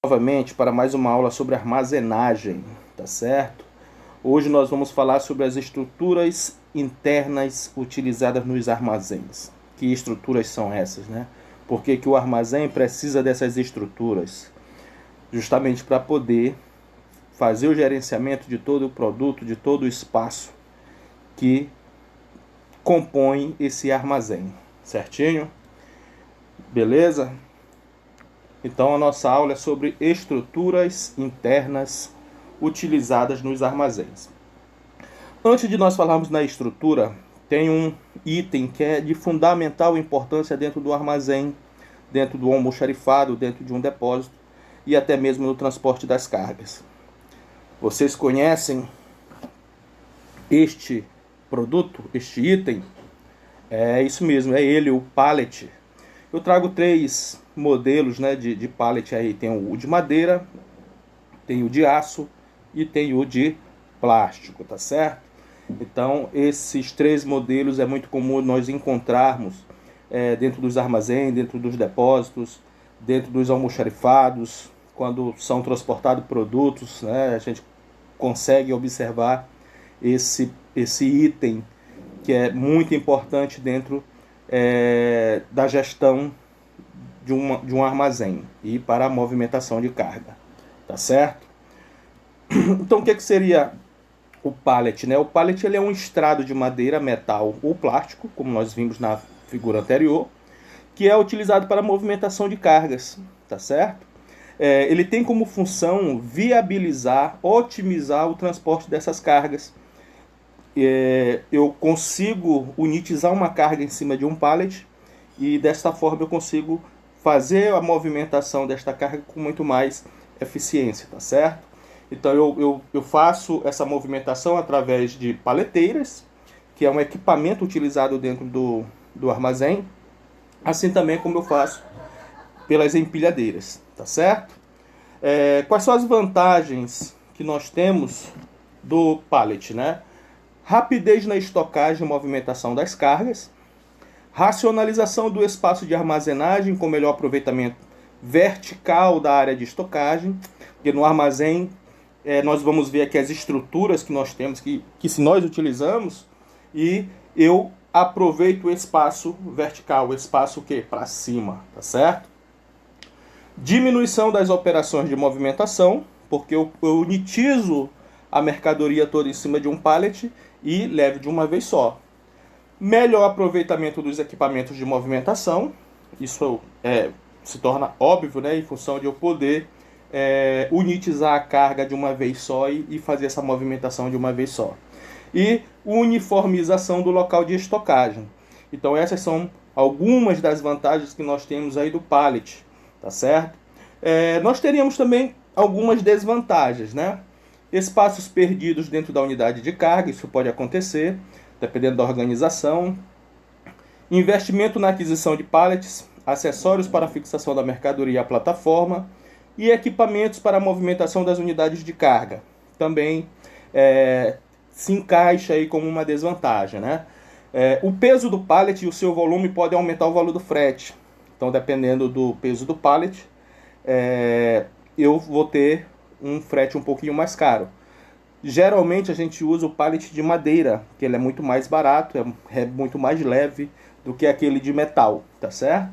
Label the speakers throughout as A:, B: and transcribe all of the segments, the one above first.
A: Novamente para mais uma aula sobre armazenagem, tá certo? Hoje nós vamos falar sobre as estruturas internas utilizadas nos armazéns. Que estruturas são essas, né? Por que o armazém precisa dessas estruturas? Justamente para poder fazer o gerenciamento de todo o produto, de todo o espaço que compõe esse armazém, certinho? Beleza? Então a nossa aula é sobre estruturas internas utilizadas nos armazéns. Antes de nós falarmos na estrutura, tem um item que é de fundamental importância dentro do armazém, dentro do almoxarifado, dentro de um depósito e até mesmo no transporte das cargas. Vocês conhecem este produto, este item? É isso mesmo, é ele, o pallet. Eu trago três modelos, né, de pallet aí. Tem o de madeira, tem o de aço e tem o de plástico, tá certo? Então, esses três modelos é muito comum nós encontrarmos dentro dos armazéns, dentro dos depósitos, dentro dos almoxarifados, quando são transportados produtos, né, a gente consegue observar esse item que é muito importante dentro da gestão de um armazém e para a movimentação de carga, tá certo? Então o que seria o pallet, né? O pallet ele é um estrado de madeira, metal ou plástico, como nós vimos na figura anterior, que é utilizado para a movimentação de cargas, tá certo? Ele tem como função viabilizar, otimizar o transporte dessas cargas. Eu consigo unitizar uma carga em cima de um pallet e desta forma eu consigo fazer a movimentação desta carga com muito mais eficiência, tá certo? Então eu faço essa movimentação através de paleteiras, que é um equipamento utilizado dentro do armazém, assim também como eu faço pelas empilhadeiras, tá certo? Quais são as vantagens que nós temos do pallet, né? Rapidez na estocagem e movimentação das cargas, racionalização do espaço de armazenagem com melhor aproveitamento vertical da área de estocagem, porque no armazém nós vamos ver aqui as estruturas que nós temos, que se nós utilizamos, e eu aproveito o espaço vertical, o espaço que para cima, tá certo? Diminuição das operações de movimentação, porque eu unitizo a mercadoria toda em cima de um pallet e levo de uma vez só. Melhor aproveitamento dos equipamentos de movimentação, isso se torna óbvio, né, em função de eu poder unitizar a carga de uma vez só e fazer essa movimentação de uma vez só. E uniformização do local de estocagem. Então essas são algumas das vantagens que nós temos aí do pallet, tá certo? Nós teríamos também algumas desvantagens, né? Espaços perdidos dentro da unidade de carga, isso pode acontecer, dependendo da organização. Investimento na aquisição de pallets, acessórios para a fixação da mercadoria à plataforma e equipamentos para a movimentação das unidades de carga. Também se encaixa aí como uma desvantagem, né? O peso do pallet e o seu volume podem aumentar o valor do frete. Então, dependendo do peso do pallet, eu vou ter um frete um pouquinho mais caro. Geralmente a gente usa o pallet de madeira, que ele é muito mais barato, é muito mais leve do que aquele de metal, tá certo?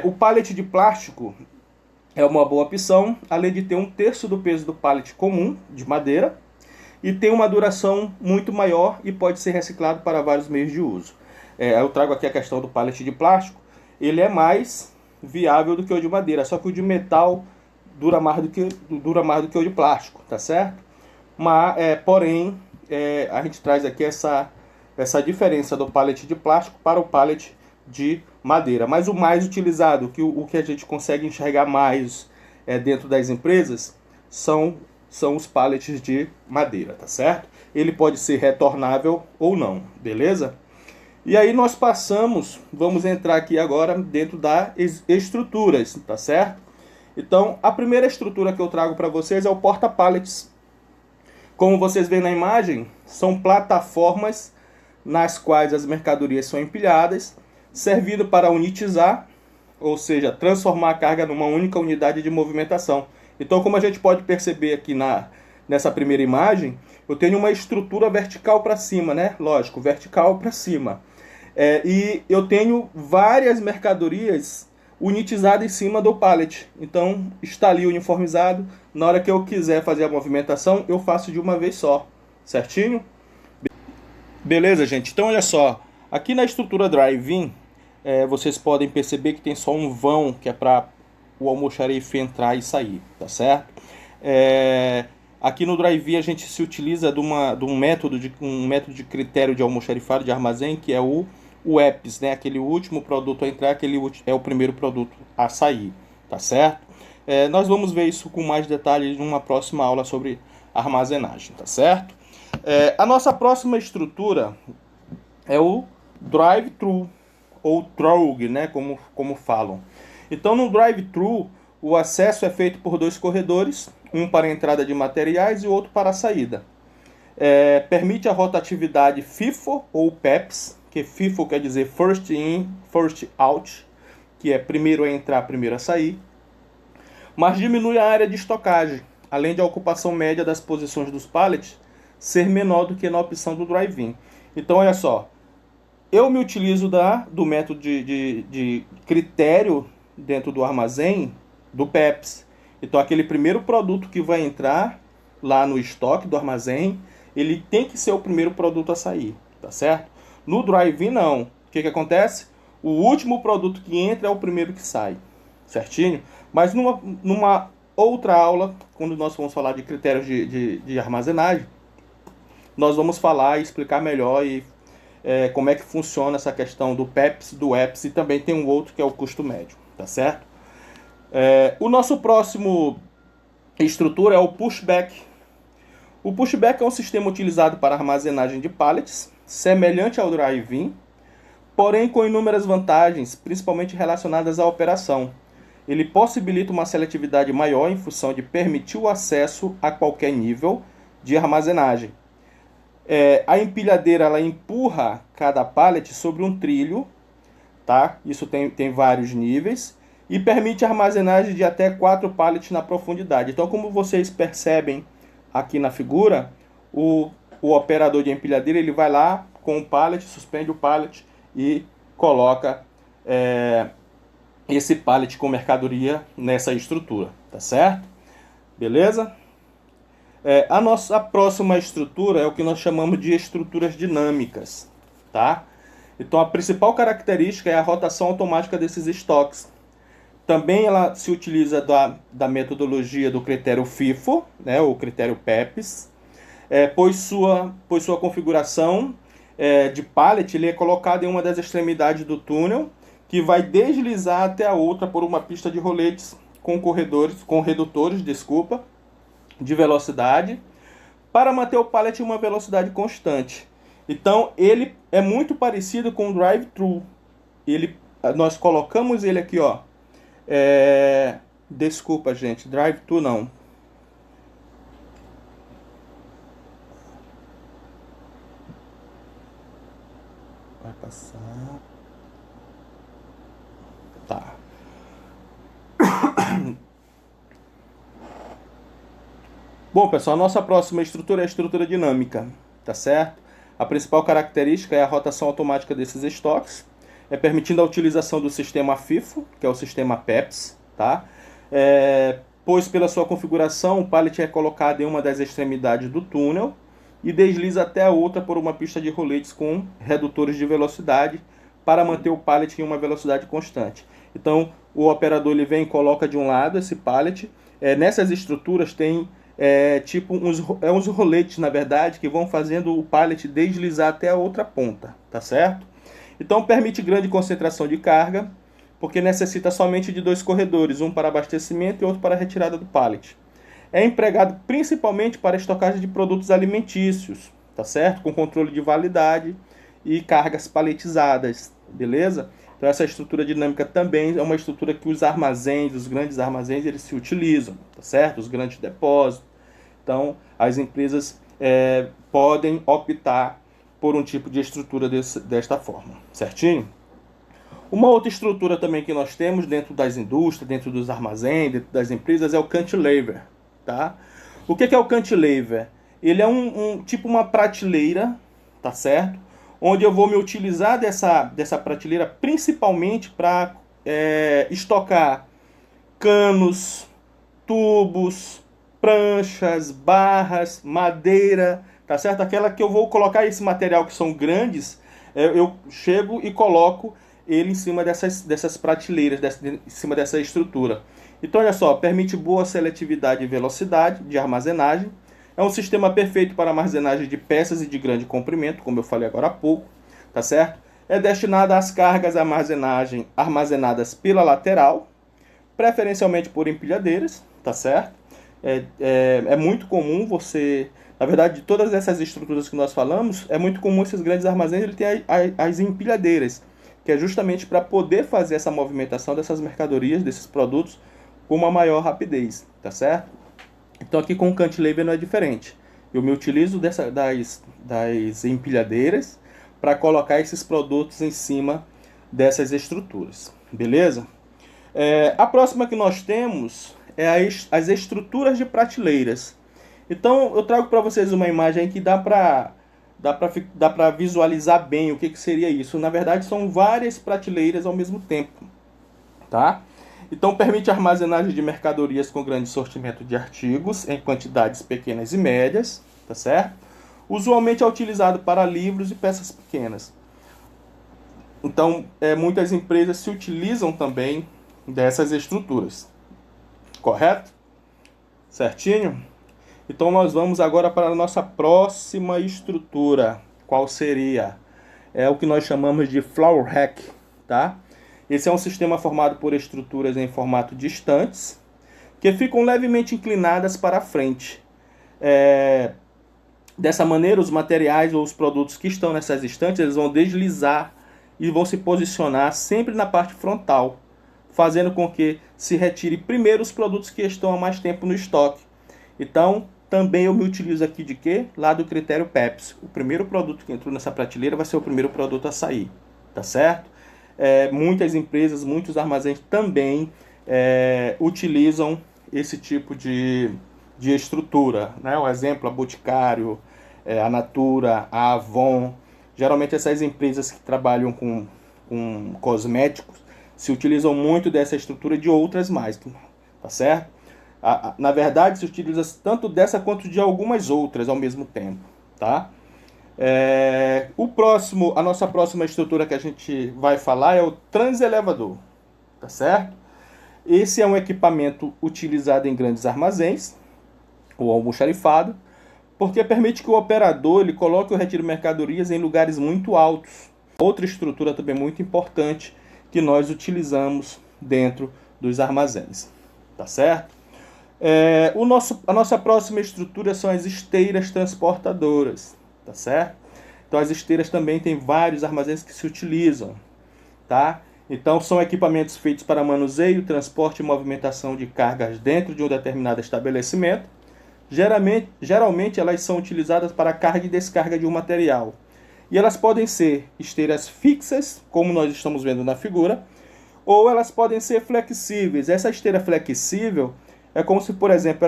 A: O pallet de plástico é uma boa opção, além de ter 1/3 do peso do pallet comum, de madeira, e tem uma duração muito maior e pode ser reciclado para vários meios de uso. Eu trago aqui a questão do pallet de plástico, ele é mais viável do que o de madeira, só que o de metal dura mais do que o de plástico, tá certo? Mas, porém, a gente traz aqui essa diferença do pallet de plástico para o pallet de madeira. Mas o mais utilizado, o que a gente consegue enxergar mais dentro das empresas, são os pallets de madeira, tá certo? Ele pode ser retornável ou não, beleza? E aí nós vamos entrar aqui agora dentro das estruturas, tá certo? Então, a primeira estrutura que eu trago para vocês é o porta-pallets. Como vocês veem na imagem, são plataformas nas quais as mercadorias são empilhadas, servindo para unitizar ou seja, transformar a carga numa única unidade de movimentação. Então, como a gente pode perceber aqui nessa primeira imagem, eu tenho uma estrutura vertical para cima, né? Lógico, vertical para cima. E eu tenho várias mercadorias unitizadas em cima do pallet. Então, está ali uniformizado. Na hora que eu quiser fazer a movimentação, eu faço de uma vez só. Certinho? Beleza, gente? Então, olha só. Aqui na estrutura drive-in, vocês podem perceber que tem só um vão, que é para o almoxarife entrar e sair, tá certo? Aqui no drive-in a gente se utiliza de um método de critério de almoxarifado de armazém, que é o EPS, né? Aquele último produto a entrar, aquele é o primeiro produto a sair, tá certo? Nós vamos ver isso com mais detalhes numa próxima aula sobre armazenagem, tá certo? A nossa próxima estrutura é o drive-thru, ou TROG, né? Como falam. Então, no drive-thru, o acesso é feito por dois corredores, um para a entrada de materiais e outro para a saída. Permite a rotatividade FIFO ou PEPS, que FIFO quer dizer First In, First Out, que é primeiro a entrar, primeiro a sair. Mas diminui a área de estocagem, além de a ocupação média das posições dos pallets ser menor do que na opção do drive-in. Então, olha só, eu me utilizo do método de critério dentro do armazém do PEPS. Então, aquele primeiro produto que vai entrar lá no estoque do armazém, ele tem que ser o primeiro produto a sair, tá certo? No drive-in, não. O que acontece? O último produto que entra é o primeiro que sai, certinho? Mas numa outra aula, quando nós vamos falar de critérios de armazenagem, nós vamos falar e explicar melhor como é que funciona essa questão do PEPS, do EPS, e também tem um outro que é o custo médio, tá certo? O nosso próximo estrutura é o pushback. O pushback é um sistema utilizado para armazenagem de pallets, semelhante ao drive-in, porém com inúmeras vantagens, principalmente relacionadas à operação. Ele possibilita uma seletividade maior em função de permitir o acesso a qualquer nível de armazenagem. A empilhadeira ela empurra cada pallet sobre um trilho, tá? Isso tem vários níveis, e permite armazenagem de até 4 pallets na profundidade. Então, como vocês percebem aqui na figura, o operador de empilhadeira ele vai lá com o pallet, suspende o pallet e coloca esse pallet com mercadoria nessa estrutura, tá certo? Beleza? A nossa próxima estrutura é o que nós chamamos de estruturas dinâmicas, tá? Então, a principal característica é a rotação automática desses estoques. Também ela se utiliza da metodologia do critério FIFO, né, o critério PEPS, pois sua configuração de pallet ele é colocado em uma das extremidades do túnel, que vai deslizar até a outra por uma pista de roletes com redutores, de velocidade, para manter o pallet em uma velocidade constante. Então, ele é muito parecido com o drive-thru. Nós colocamos ele aqui, ó. Desculpa, gente, drive-thru não. Vai passar. Tá. Bom, pessoal, a nossa próxima estrutura é a estrutura dinâmica, tá certo? A principal característica é a rotação automática desses estoques, permitindo a utilização do sistema FIFO, que é o sistema PEPS, tá? Pois pela sua configuração, o pallet é colocado em uma das extremidades do túnel e desliza até a outra por uma pista de roletes com redutores de velocidade para manter o pallet em uma velocidade constante. Então, o operador ele vem e coloca de um lado esse pallet. Nessas estruturas tem uns roletes, na verdade, que vão fazendo o pallet deslizar até a outra ponta, tá certo? Então permite grande concentração de carga, porque necessita somente de 2 corredores, um para abastecimento e outro para retirada do pallet. É empregado principalmente para estocagem de produtos alimentícios, tá certo? Com controle de validade e cargas paletizadas, beleza? Então essa estrutura dinâmica também é uma estrutura que os armazéns, os grandes armazéns, eles se utilizam, tá certo? Os grandes depósitos. Então, as empresas podem optar por um tipo de estrutura desta forma, certinho? Uma outra estrutura também que nós temos dentro das indústrias, dentro dos armazéns, dentro das empresas é o cantilever, tá? O que é o cantilever? Ele é tipo uma prateleira, tá certo? Onde eu vou me utilizar dessa prateleira principalmente para estocar canos, tubos, pranchas, barras, madeira, tá certo? Aquela que eu vou colocar esse material que são grandes, eu chego e coloco ele em cima dessas prateleiras, em cima dessa estrutura. Então, olha só, permite boa seletividade e velocidade de armazenagem. É um sistema perfeito para armazenagem de peças e de grande comprimento, como eu falei agora há pouco, tá certo? É destinado às cargas armazenagem armazenadas pela lateral, preferencialmente por empilhadeiras, tá certo? É muito comum você, na verdade, de todas essas estruturas que nós falamos, é muito comum esses grandes armazéns ele ter as empilhadeiras, que é justamente para poder fazer essa movimentação dessas mercadorias, desses produtos, com uma maior rapidez, tá certo? Então aqui com o cantilever não é diferente. Eu me utilizo das empilhadeiras para colocar esses produtos em cima dessas estruturas, beleza? A próxima que nós temos é as estruturas de prateleiras. Então eu trago para vocês uma imagem que dá para visualizar bem o que seria isso. Na verdade são várias prateleiras ao mesmo tempo, tá? Então permite a armazenagem de mercadorias com grande sortimento de artigos em quantidades pequenas e médias, tá certo? Usualmente é utilizado para livros e peças pequenas. Então muitas empresas se utilizam também dessas estruturas, correto? Certinho? Então nós vamos agora para a nossa próxima estrutura. Qual seria? É o que nós chamamos de floor rack, tá? Esse é um sistema formado por estruturas em formato de estantes, que ficam levemente inclinadas para frente. Dessa maneira, os materiais ou os produtos que estão nessas estantes, eles vão deslizar e vão se posicionar sempre na parte frontal, fazendo com que se retire primeiro os produtos que estão há mais tempo no estoque. Então, também eu me utilizo aqui de quê? Lá do critério PEPS. O primeiro produto que entrou nessa prateleira vai ser o primeiro produto a sair, tá certo? Muitas empresas, muitos armazéns também utilizam esse tipo de estrutura, né? O exemplo, a Boticário, a Natura, a Avon. Geralmente essas empresas que trabalham com cosméticos se utilizam muito dessa estrutura e de outras mais, tá certo? Na verdade, se utiliza tanto dessa quanto de algumas outras ao mesmo tempo, tá? A nossa próxima estrutura que a gente vai falar é o transelevador, tá certo? Esse é um equipamento utilizado em grandes armazéns ou almoxarifado, porque permite que o operador ele coloque ou retire mercadorias em lugares muito altos. Outra estrutura também muito importante que nós utilizamos dentro dos armazéns, tá certo? A nossa próxima estrutura são as esteiras transportadoras, tá certo? Então as esteiras também tem vários armazéns que se utilizam, tá? Então são equipamentos feitos para manuseio, transporte e movimentação de cargas dentro de um determinado estabelecimento. Geralmente elas são utilizadas para carga e descarga de um material. E elas podem ser esteiras fixas, como nós estamos vendo na figura, ou elas podem ser flexíveis. Essa esteira flexível é como se, por exemplo,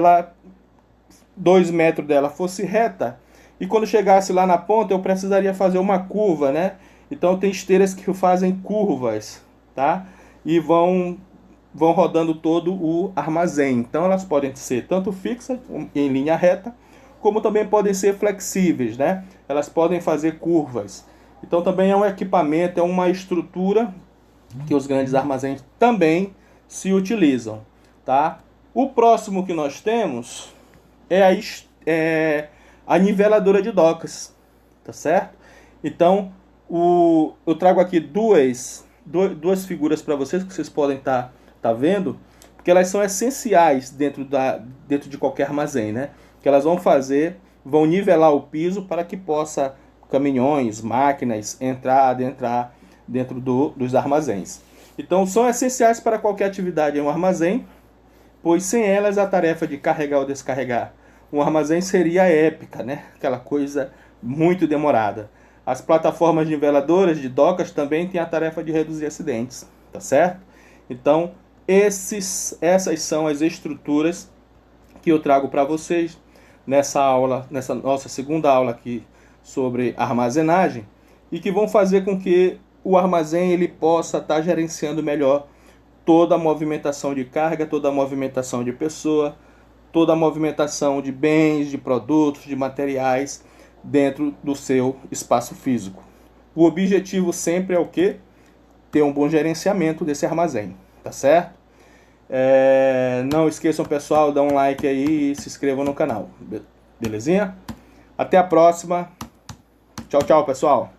A: 2 metros dela fosse reta, e quando chegasse lá na ponta eu precisaria fazer uma curva, né? Então tem esteiras que fazem curvas, tá? E vão rodando todo o armazém. Então elas podem ser tanto fixas, em linha reta, como também podem ser flexíveis, né? Elas podem fazer curvas. Então também é um equipamento, é uma estrutura que os grandes armazéns também se utilizam, tá? O próximo que nós temos é a niveladora de docas, tá certo? Então eu trago aqui duas figuras para vocês que vocês podem estar vendo, porque elas são essenciais dentro de qualquer armazém, né? Que elas vão nivelar o piso para que possa caminhões, máquinas adentrar dentro dos armazéns. Então são essenciais para qualquer atividade em um armazém, pois sem elas a tarefa de carregar ou descarregar um armazém seria épica, né? Aquela coisa muito demorada. As plataformas niveladoras de docas também têm a tarefa de reduzir acidentes, tá certo? Então, essas são as estruturas que eu trago para vocês nessa aula, nessa nossa segunda aula aqui sobre armazenagem, e que vão fazer com que o armazém ele possa estar gerenciando melhor toda a movimentação de carga, toda a movimentação de pessoa, toda a movimentação de bens, de produtos, de materiais dentro do seu espaço físico. O objetivo sempre é o quê? Ter um bom gerenciamento desse armazém, tá certo? Não esqueçam, pessoal, dá um like aí e se inscrevam no canal. Belezinha? Até a próxima. Tchau, tchau, pessoal.